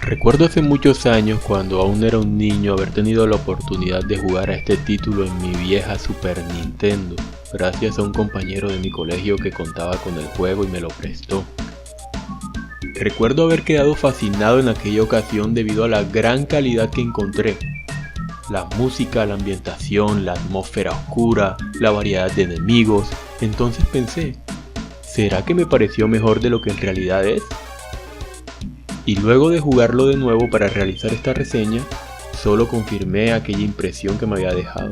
Recuerdo hace muchos años, cuando aún era un niño, haber tenido la oportunidad de jugar a este título en mi vieja Super Nintendo, gracias a un compañero de mi colegio que contaba con el juego y me lo prestó. Recuerdo haber quedado fascinado en aquella ocasión debido a la gran calidad que encontré. La música, la ambientación, la atmósfera oscura, la variedad de enemigos. Entonces pensé, ¿será que me pareció mejor de lo que en realidad es? Y luego de jugarlo de nuevo para realizar esta reseña, solo confirmé aquella impresión que me había dejado.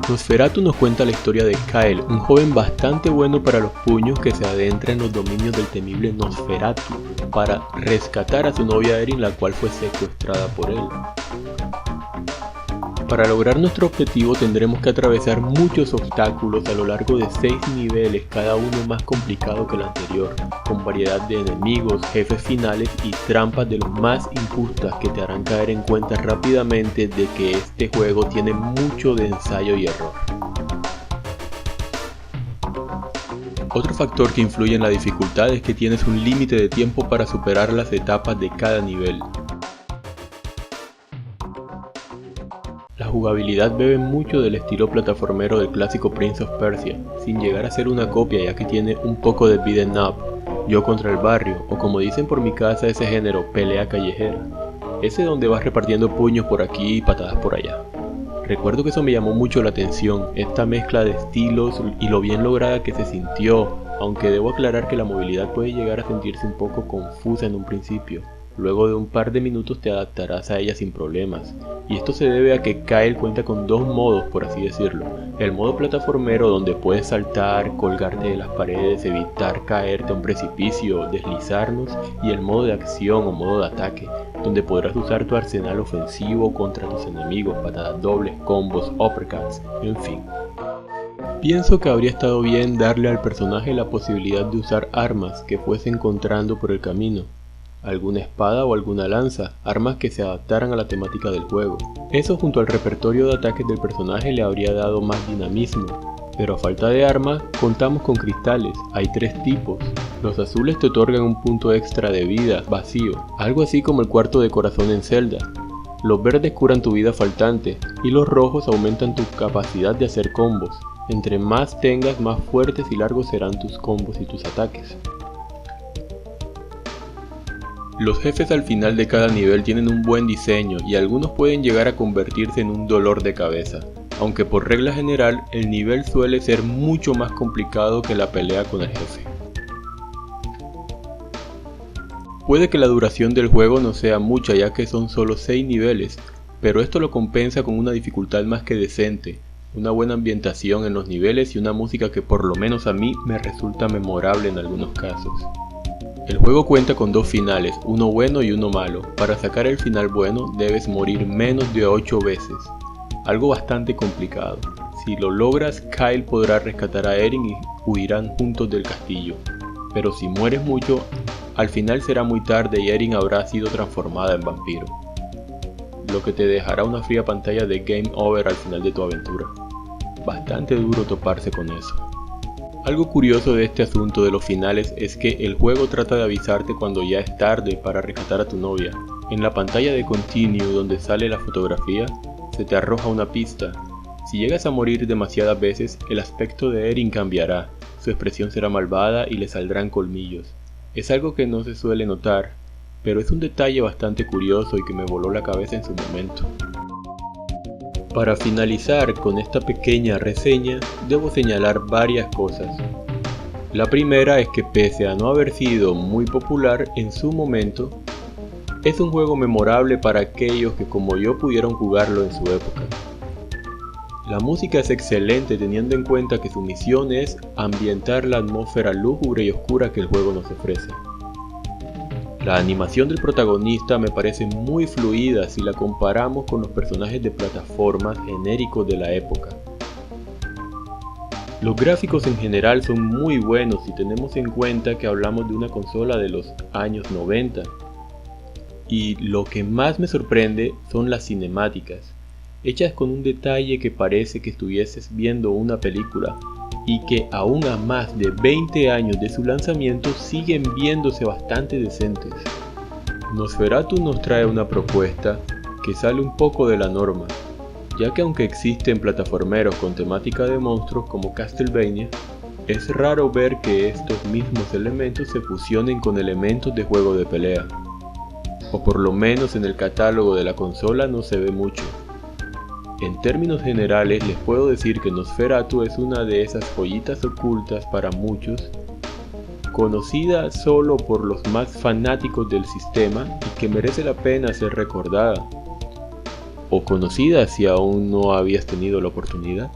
Nosferatu nos cuenta la historia de Kyle, un joven bastante bueno para los puños que se adentra en los dominios del temible Nosferatu para rescatar a su novia Erin, la cual fue secuestrada por él. Para lograr nuestro objetivo tendremos que atravesar muchos obstáculos a lo largo de 6 niveles, cada uno más complicado que el anterior, con variedad de enemigos, jefes finales y trampas de los más injustas que te harán caer en cuenta rápidamente de que este juego tiene mucho de ensayo y error. Otro factor que influye en la dificultad es que tienes un límite de tiempo para superar las etapas de cada nivel. La jugabilidad bebe mucho del estilo plataformero del clásico Prince of Persia, sin llegar a ser una copia, ya que tiene un poco de beat'em up, yo contra el barrio, o como dicen por mi casa, ese género, pelea callejera, ese donde vas repartiendo puños por aquí y patadas por allá. Recuerdo que eso me llamó mucho la atención, esta mezcla de estilos y lo bien lograda que se sintió, aunque debo aclarar que la movilidad puede llegar a sentirse un poco confusa en un principio. Luego de un par de minutos te adaptarás a ella sin problemas, y esto se debe a que Kyle cuenta con dos modos, por así decirlo. El modo plataformero, donde puedes saltar, colgarte de las paredes, evitar caerte a un precipicio, deslizarnos, y el modo de acción o modo de ataque, donde podrás usar tu arsenal ofensivo contra tus enemigos, patadas dobles, combos, uppercuts, en fin. Pienso que habría estado bien darle al personaje la posibilidad de usar armas que fuese encontrando por el camino. Alguna espada o alguna lanza, armas que se adaptaran a la temática del juego. Eso junto al repertorio de ataques del personaje le habría dado más dinamismo. Pero a falta de armas, contamos con cristales, hay 3 tipos. Los azules te otorgan un punto extra de vida, vacío, algo así como el cuarto de corazón en Zelda. Los verdes curan tu vida faltante, y los rojos aumentan tu capacidad de hacer combos. Entre más tengas, más fuertes y largos serán tus combos y tus ataques. Los jefes al final de cada nivel tienen un buen diseño y algunos pueden llegar a convertirse en un dolor de cabeza, aunque por regla general el nivel suele ser mucho más complicado que la pelea con el jefe. Puede que la duración del juego no sea mucha, ya que son solo 6 niveles, pero esto lo compensa con una dificultad más que decente, una buena ambientación en los niveles y una música que por lo menos a mí me resulta memorable en algunos casos. El juego cuenta con 2 finales, uno bueno y uno malo. Para sacar el final bueno debes morir menos de 8 veces, algo bastante complicado. Si lo logras, Kyle podrá rescatar a Erin y huirán juntos del castillo. Pero si mueres mucho, al final será muy tarde y Erin habrá sido transformada en vampiro, lo que te dejará una fría pantalla de Game Over al final de tu aventura. Bastante duro toparse con eso. Algo curioso de este asunto de los finales es que el juego trata de avisarte cuando ya es tarde para rescatar a tu novia. En la pantalla de Continue, donde sale la fotografía, se te arroja una pista. Si llegas a morir demasiadas veces, el aspecto de Erin cambiará, su expresión será malvada y le saldrán colmillos. Es algo que no se suele notar, pero es un detalle bastante curioso y que me voló la cabeza en su momento. Para finalizar con esta pequeña reseña, debo señalar varias cosas. La primera es que pese a no haber sido muy popular en su momento, es un juego memorable para aquellos que como yo pudieron jugarlo en su época. La música es excelente teniendo en cuenta que su misión es ambientar la atmósfera lúgubre y oscura que el juego nos ofrece. La animación del protagonista me parece muy fluida si la comparamos con los personajes de plataformas genéricos de la época. Los gráficos en general son muy buenos si tenemos en cuenta que hablamos de una consola de los años 90. Y lo que más me sorprende son las cinemáticas, hechas con un detalle que parece que estuvieses viendo una película, y que aún a más de 20 años de su lanzamiento siguen viéndose bastante decentes. Nosferatu nos trae una propuesta que sale un poco de la norma, ya que aunque existen plataformeros con temática de monstruos como Castlevania, es raro ver que estos mismos elementos se fusionen con elementos de juego de pelea, o por lo menos en el catálogo de la consola no se ve mucho. En términos generales les puedo decir que Nosferatu es una de esas joyitas ocultas para muchos, conocida solo por los más fanáticos del sistema y que merece la pena ser recordada, o conocida si aún no habías tenido la oportunidad.